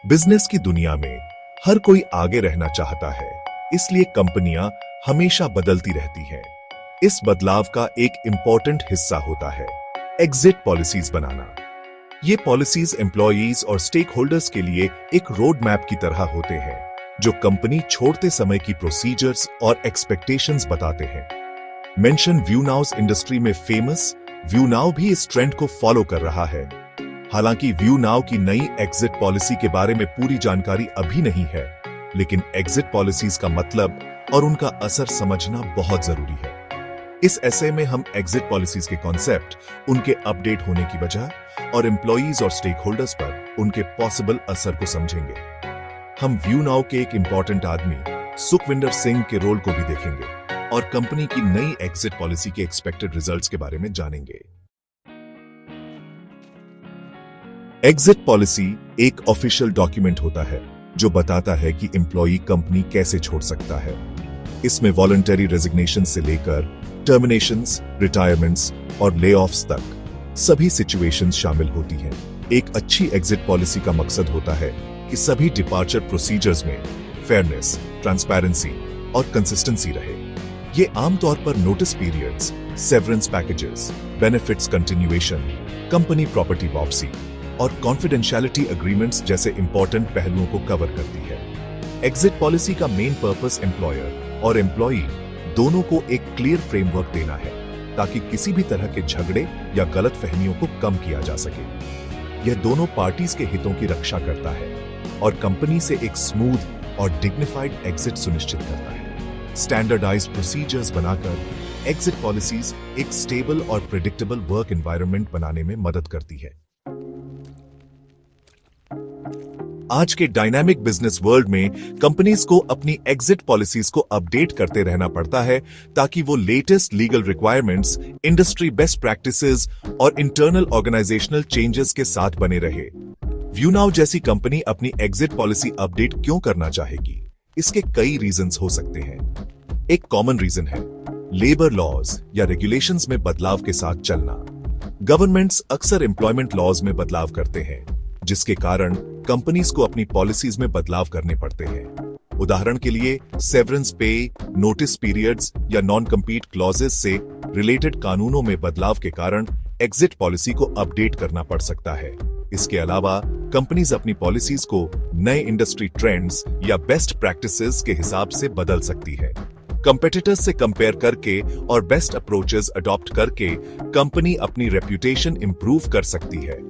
Business की दुनिया में हर कोई आगे रहना चाहता है, इसलिए कंपनियां हमेशा बदलती रहती हैं। इस बदलाव का एक इंपॉर्टेंट हिस्सा होता है एग्जिट पॉलिसीज बनाना। ये पॉलिसीज एम्प्लॉयज और स्टेक होल्डर्स के लिए एक रोड मैप की तरह होते हैं, जो कंपनी छोड़ते समय की प्रोसीजर्स और एक्सपेक्टेशंस बताते हैं। मेंशन व्यूनाउ's इंडस्ट्री में फेमस व्यूनाउ भी इस ट्रेंड को फॉलो कर रहा है। हालांकि व्यूनाउ की नई एग्जिट पॉलिसी के बारे में पूरी जानकारी अभी नहीं है, लेकिन एग्जिट पॉलिसीज का मतलब और उनका असर समझना बहुत जरूरी है। इस एसे में हम एग्जिट पॉलिसीज के कॉन्सेप्ट, उनके अपडेट होने की वजह और एम्प्लॉयज और स्टेक होल्डर्स पर उनके पॉसिबल असर को समझेंगे। हम व्यूनाउ के एक इंपॉर्टेंट आदमी सुखविंदर सिंह के रोल को भी देखेंगे और कंपनी की नई एग्जिट पॉलिसी के एक्सपेक्टेड रिजल्ट्स के बारे में जानेंगे। एग्जिट पॉलिसी एक ऑफिशियल डॉक्यूमेंट होता है जो बताता है कि एम्प्लॉई कंपनी कैसे छोड़ सकता है। इसमें वॉलंटरी रेजिग्नेशन से लेकर टर्मिनेशंस, रिटायरमेंट्स और लेऑफ्स तक सभी सिचुएशंस शामिल होती हैं। एक अच्छी एग्जिट पॉलिसी का मकसद होता है कि सभी डिपार्चर प्रोसीजर्स में फेयरनेस, ट्रांसपेरेंसी और कंसिस्टेंसी रहे। ये आमतौर पर notice periods, severance packages, benefits continuation, company property वापसी और कॉन्फिडेंशियलिटी एग्रीमेंट्स जैसे इंपॉर्टेंट पहलुओं को कवर करती है। एग्जिट पॉलिसी का मेन पर्पस एम्प्लॉयर और एम्प्लॉई दोनों को एक क्लियर फ्रेमवर्क देना है, ताकि किसी भी तरह के झगड़े या गलत फहमियों को कम किया जा सके। यह दोनों पार्टीज के हितों की रक्षा करता है और कंपनी से एक स्मूथ और डिग्निफाइड एग्जिट सुनिश्चित करता है। स्टैंडर्डाइज्ड प्रोसीजर्स बनाकर एग्जिट पॉलिसीज एक स्टेबल और प्रेडिक्टेबल वर्क एनवायरनमेंट बनाने में मदद करती है। आज के डायनामिक बिजनेस वर्ल्ड में कंपनीज को अपनी एग्जिट पॉलिसीज को अपडेट करते रहना पड़ता है, ताकि वो latest legal requirements, industry best practices और इंटरनल ऑर्गेनाइजेशनल चेंजेस के साथ बने रहे। व्यूनाउ जैसी कंपनी अपनी एग्जिट पॉलिसी अपडेट क्यों करना चाहेगी? इसके कई रीजंस हो सकते हैं। एक कॉमन रीजन है लेबर लॉज या रेगुलेशंस में बदलाव के साथ चलना। गवर्नमेंट्स अक्सर एम्प्लॉयमेंट लॉज में बदलाव करते हैं, जिसके कारण कंपनीज को अपनी पॉलिसीज में बदलाव करने पड़ते हैं। उदाहरण के लिए सेवरेंस पे, नोटिस पीरियड्स या नॉन कम्पीट क्लॉजेस से रिलेटेड कानूनों में बदलाव के कारण एग्जिट पॉलिसी को अपडेट करना पड़ सकता है। इसके अलावा कंपनीज अपनी पॉलिसीज को नए इंडस्ट्री ट्रेंड्स या बेस्ट प्रैक्टिसेस के हिसाब से बदल सकती है। कंपेटिटर्स से कंपेयर करके और बेस्ट अप्रोचेस अडॉप्ट करके कंपनी अपनी रेप्यूटेशन इंप्रूव कर सकती है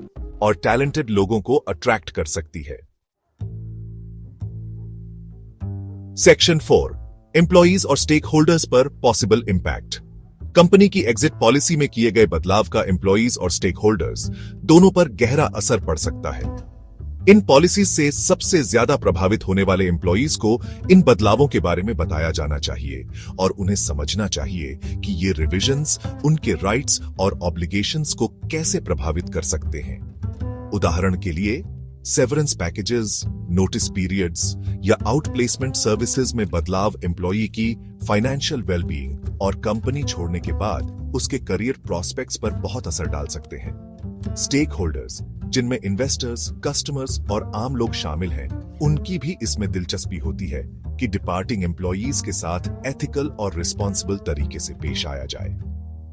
और टैलेंटेड लोगों को अट्रैक्ट कर सकती है। सेक्शन 4, एम्प्लॉयज और स्टेक होल्डर्स पर पॉसिबल इंपैक्ट। कंपनी की एग्जिट पॉलिसी में किए गए बदलाव का एम्प्लॉयज और स्टेक होल्डर्स दोनों पर गहरा असर पड़ सकता है। इन पॉलिसीज से सबसे ज्यादा प्रभावित होने वाले एम्प्लॉयज को इन बदलावों के बारे में बताया जाना चाहिए और उन्हें समझना चाहिए कि ये रिविजन्स उनके राइट्स और ऑब्लिगेशंस को कैसे प्रभावित कर सकते हैं। उदाहरण के लिए सेवरेंस पैकेजेस, नोटिस पीरियड्स या आउटप्लेसमेंट सर्विसेज में बदलाव एम्प्लॉई की फाइनेंशियल वेलबीइंग और कंपनी छोड़ने के बाद उसके करियर प्रॉस्पेक्ट्स पर बहुत असर डाल सकते हैं। स्टेक होल्डर्स, जिनमें इन्वेस्टर्स, कस्टमर्स और आम लोग शामिल हैं, उनकी भी इसमें दिलचस्पी होती है कि डिपार्टिंग एम्प्लॉयज के साथ एथिकल और रिस्पॉन्सिबल तरीके से पेश आया जाए।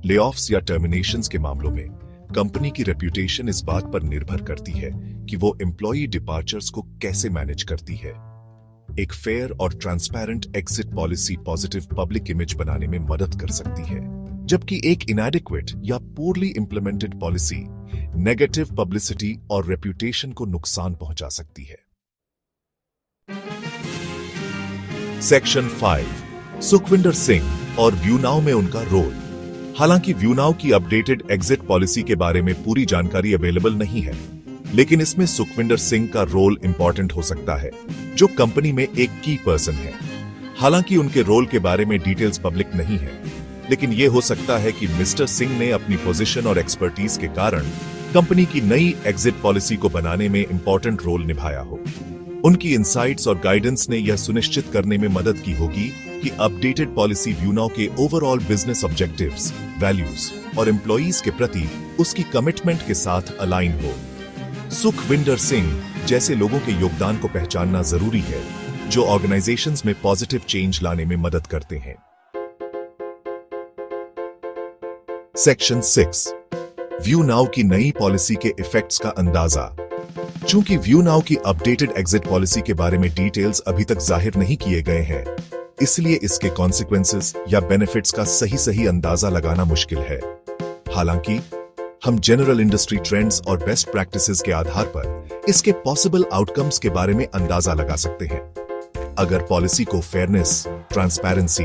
लेऑफ्स या टर्मिनेशंस के मामलों में कंपनी की रेप्यूटेशन इस बात पर निर्भर करती है कि वो एम्प्लॉई डिपार्चर्स को कैसे मैनेज करती है। एक फेयर और transparent exit policy positive public image बनाने में मदद कर सकती है, जबकि एक इनएडिक्वेट या पूरली इंप्लीमेंटेड पॉलिसी नेगेटिव पब्लिसिटी और रेप्यूटेशन को नुकसान पहुंचा सकती है। सेक्शन 5, सुखविंदर सिंह और व्यूनाउ में उनका रोल। हालांकि व्यूनाउ की अपडेटेड एग्जिट पॉलिसी के बारे में पूरी जानकारी अवेलेबल नहीं है, लेकिन इसमें सुखविंदर सिंह का रोल इंपॉर्टेंट हो सकता है, जो कंपनी में एक की पर्सन है। हालांकि उनके रोल के बारे में डिटेल्स पब्लिक नहीं है, लेकिन यह हो सकता है कि मिस्टर सिंह ने अपनी पोजीशन और एक्सपर्टीज के कारण कंपनी की नई एग्जिट पॉलिसी को बनाने में इंपॉर्टेंट रोल निभाया हो। उनकी इंसाइट्स और गाइडेंस ने यह सुनिश्चित करने में मदद की होगी कि अपडेटेड पॉलिसी व्यूनाउ के ओवरऑल बिजनेस ऑब्जेक्टिव्स, वैल्यूज और एम्प्लॉयज के प्रति उसकी कमिटमेंट के साथ अलाइन हो। सुखविंदर सिंह जैसे लोगों के योगदान को पहचानना जरूरी है, जो ऑर्गेनाइजेशंस में पॉजिटिव चेंज लाने में मदद करते हैं। सेक्शन 6, व्यू नाउ की नई पॉलिसी के इफेक्ट्स का अंदाजा। चूंकि व्यू नाउ की अपडेटेड एग्जिट पॉलिसी के बारे में डिटेल्स अभी तक जाहिर नहीं किए गए हैं, इसलिए इसके कॉन्सिक्वेंसेस या बेनिफिट्स का सही अंदाजा लगाना मुश्किल है। हालांकि हम जनरल इंडस्ट्री ट्रेंड्स और बेस्ट प्रैक्टिसेस के आधार पर इसके पॉसिबल आउटकम्स के बारे में अंदाजा लगा सकते हैं। अगर पॉलिसी को फेयरनेस, ट्रांसपेरेंसी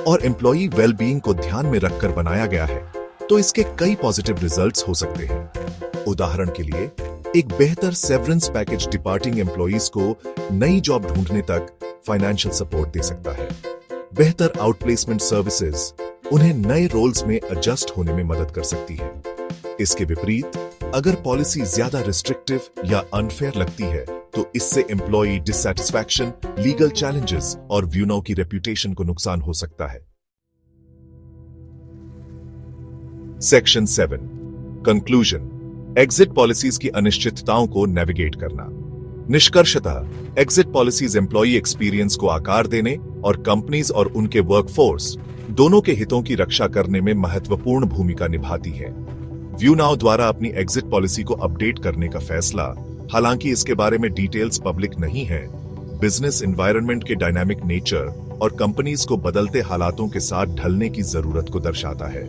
और एम्प्लॉई वेलबीइंग को ध्यान में रखकर बनाया गया है, तो इसके कई पॉजिटिव रिजल्ट्स हो सकते हैं। उदाहरण के लिए, एक बेहतर सेवरेंस पैकेज डिपार्टिंग एम्प्लॉइज को नई जॉब ढूंढने तक फाइनेंशियल सपोर्ट दे सकता है। बेहतर आउटप्लेसमेंट सर्विसेज उन्हें नए रोल्स में एडजस्ट होने में मदद कर सकती है। इसके विपरीत, अगर पॉलिसी ज्यादा रिस्ट्रिक्टिव या अनफेयर लगती है, तो इससे एम्प्लॉई डिससैटिस्फैक्शन, लीगल चैलेंजेस और व्यू नाउ की रेप्यूटेशन को नुकसान हो सकता है। सेक्शन 7, कंक्लूजन, एग्जिट पॉलिसीज की अनिश्चितताओं को नेविगेट करना। निष्कर्षतः, एग्जिट पॉलिसीज एम्प्लॉई एक्सपीरियंस को आकार देने और कंपनीज और उनके वर्कफोर्स दोनों के हितों की रक्षा करने में महत्वपूर्ण भूमिका निभाती है। व्यू नाउ द्वारा अपनी एग्जिट पॉलिसी को अपडेट करने का फैसला, हालांकि इसके बारे में डिटेल्स पब्लिक नहीं है, बिजनेस एनवायरनमेंट के डायनामिक नेचर और कंपनीज को बदलते हालातों के साथ ढलने की जरूरत को दर्शाता है।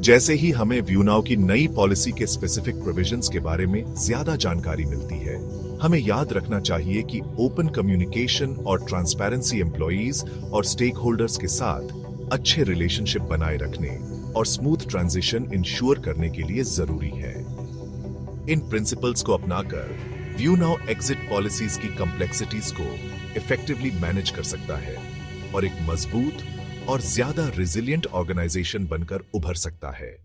जैसे ही हमें व्यू नाउ की नई पॉलिसी के स्पेसिफिक प्रोविजंस के बारे में ज्यादा जानकारी मिलती है, हमें याद रखना चाहिए कि ओपन कम्युनिकेशन और ट्रांसपेरेंसी एम्प्लॉइज और स्टेक होल्डर्स के साथ अच्छे रिलेशनशिप बनाए रखने और स्मूथ ट्रांजिशन इंश्योर करने के लिए जरूरी है। इन प्रिंसिपल्स को अपनाकर व्यू नाउ एग्जिट पॉलिसीज की कॉम्प्लेक्सिटीज को इफेक्टिवली मैनेज कर सकता है और एक मजबूत और ज्यादा रेजिलिएंट ऑर्गेनाइजेशन बनकर उभर सकता है।